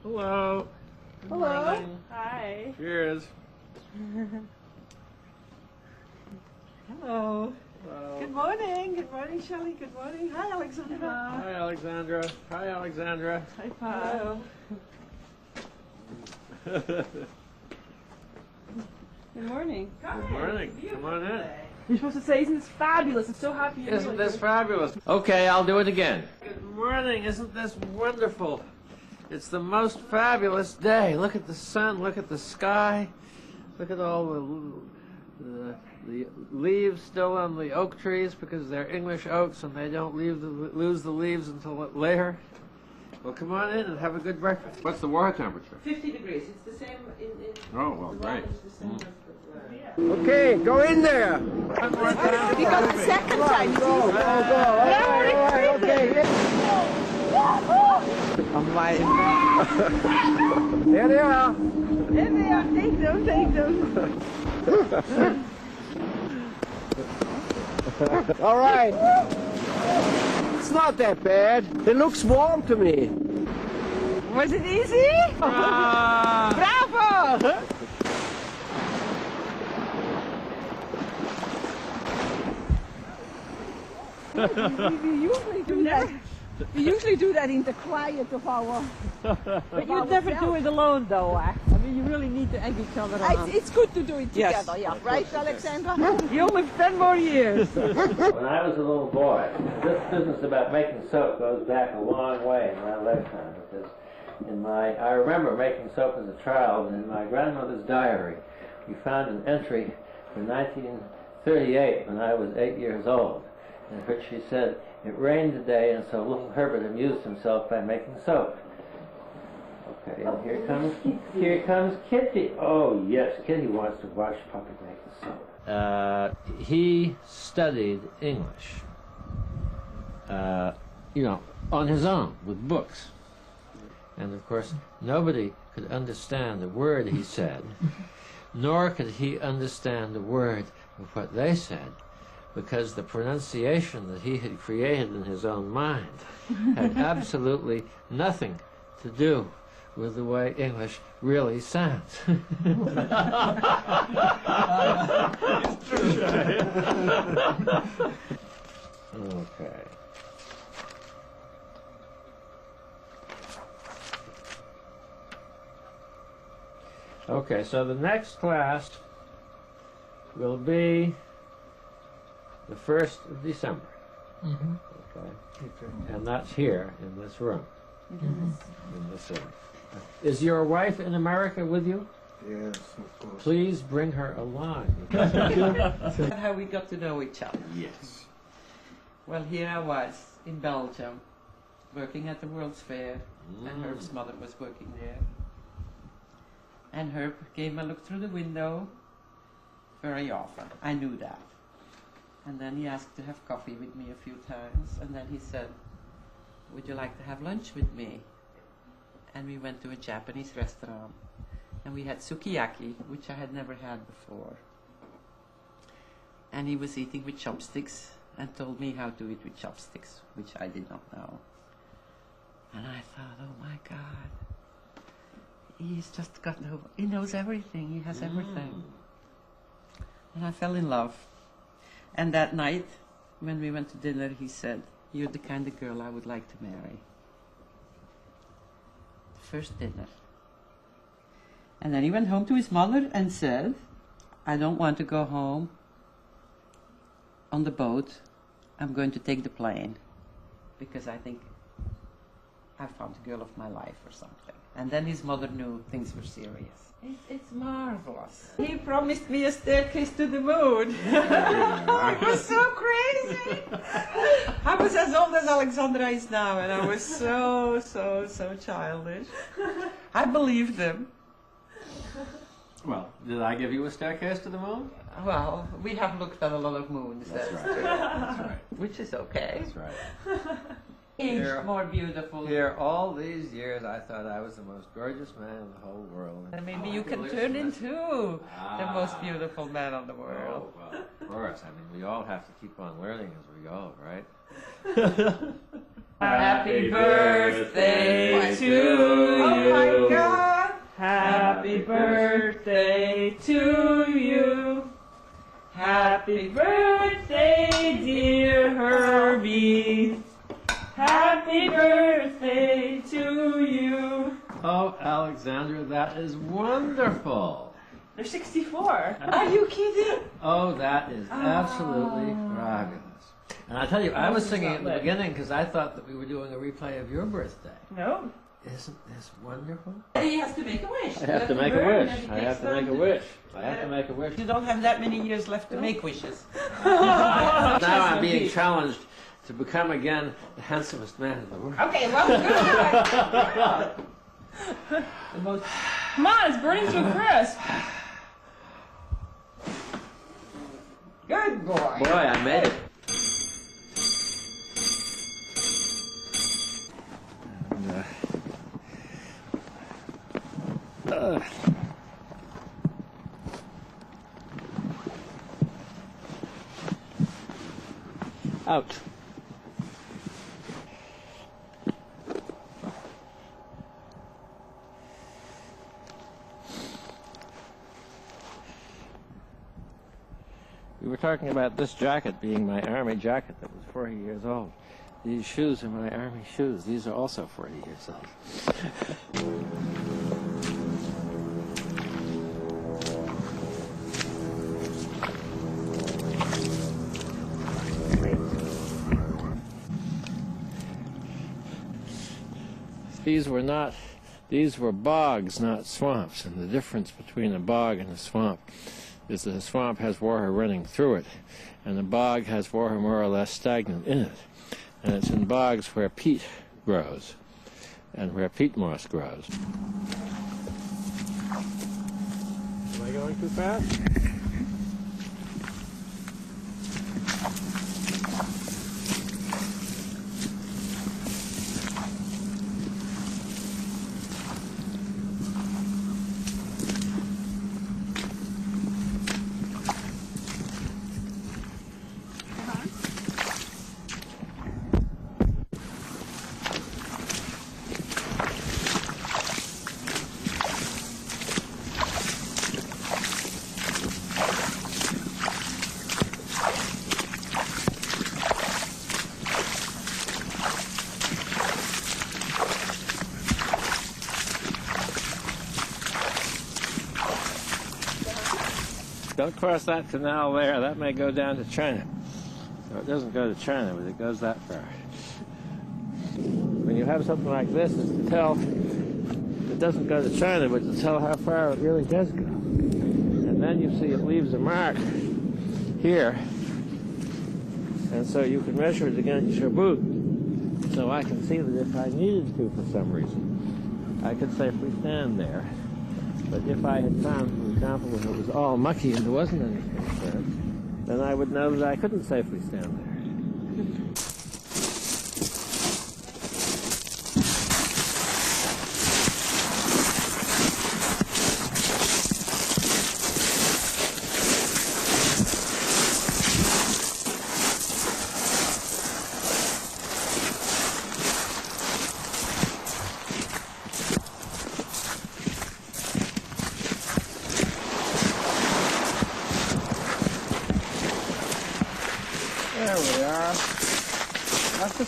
Hello. Hello. Morning. Hi. Cheers. Hello. Hello. Good morning. Good morning, Shelley. Good morning. Hi, Alexandra. Hi, Alexandra. Hi, Alexandra. Hi, Paul. Good morning. Good morning. Come on in. You're supposed to say, isn't this fabulous? I'm so happy you're Isn't here. this fabulous? Okay, I'll do it again. Good morning. Isn't this wonderful? It's the most fabulous day. Look at the sun. Look at the sky. Look at all the leaves still on the oak trees because they're English oaks and they don't lose the leaves until later. Well, come on in and have a good breakfast. What's the water temperature? 50 degrees. It's the same in Oh, well, great. Okay, go in there. One more time. You got the second time. Go. All right, okay. I'm like, there they are. There they are. Take them, take them. All right. It's not that bad. It looks warm to me. Was it easy? Bravo! We usually do that in the quiet of our. But you'd never do it alone, though. I mean, you really need to egg each other on. It's good to do it Yes. together, yeah. Right, Alexandra? You'll live 10 more years. When I was a little boy, this business about making soap goes back a long way in my lifetime because I remember making soap as a child, and in my grandmother's diary we found an entry from 1938 when I was 8 years old, in which she said, "It rained today, and so little Herbert amused himself by making soap." Okay, and here comes Kitty. Oh yes, Kitty wants to watch Papa make the soap. He studied English, on his own with books, and of course nobody could understand a word he said, nor could he understand a word of what they said, because the pronunciation that he had created in his own mind had absolutely nothing to do with the way English really sounds. Okay. Okay, so the next class will be the 1st of December. Okay. And that's here in this room. In this room. Is your wife in America with you? Yes, of course. Please bring her along. How we got to know each other. Yes. Well, here I was in Belgium, working at the World's Fair, and Herb's mother was working there. And Herb gave me a look through the window very often. I knew that. And then he asked to have coffee with me a few times, and then he said, "Would you like to have lunch with me?" And we went to a Japanese restaurant, and we had sukiyaki, which I had never had before. And he was eating with chopsticks and told me how to eat with chopsticks, which I did not know. And I thought, oh my God, he's just got he knows everything, he has everything. And I fell in love. And that night, when we went to dinner, he said, "You're the kind of girl I would like to marry." The first dinner. And then he went home to his mother and said, "I don't want to go home on the boat. I'm going to take the plane because I think I found the girl of my life," or something. And then his mother knew things were serious. It's marvelous. He promised me a staircase to the moon. It was so crazy. I was as old as Alexandra is now, and I was so childish. I believed him. Well, did I give you a staircase to the moon? Well, we have looked at a lot of moons. That's right. That's right. Which is okay. That's right. Aged more beautiful. Here, all these years, I thought I was the most gorgeous man in the whole world. And maybe you can turn into the most beautiful man in the world. Oh, well, of course. I mean, we all have to keep on learning as we go, right? Happy birthday to you. you. Oh, Alexandra, that is wonderful. They're 64. Are you kidding? Oh, that is absolutely fabulous. And I tell you, I was singing at the beginning because I thought that we were doing a replay of your birthday. No. Isn't this wonderful? He has to make a wish. I have to make a wish. I have to make a wish. I have to make a wish. You don't have that many years left to make wishes. Now I'm being challenged to become again the handsomest man in the world. Okay, well, good. The most... Come on, it's burning to a crisp. Good boy. Boy, I made it. And, Ouch. We were talking about this jacket being my army jacket that was 40 years old. These shoes are my army shoes. These are also 40 years old. These were bogs, not swamps, and the difference between a bog and a swamp is that a swamp has water running through it, and the bog has water more or less stagnant in it. And it's in bogs where peat grows, and where peat moss grows. Am I going too fast? Don't cross that canal there. That may go down to China. So it doesn't go to China, but it goes that far. When you have something like this, it's to tell it doesn't go to China, but to tell how far it really does go. And then you see it leaves a mark here. And so you can measure it against your boot. So I can see that if I needed to for some reason, I could safely stand there. But if I had found, for example, that it was all mucky and there wasn't anything there, then I would know that I couldn't safely stand there. There we are. That's the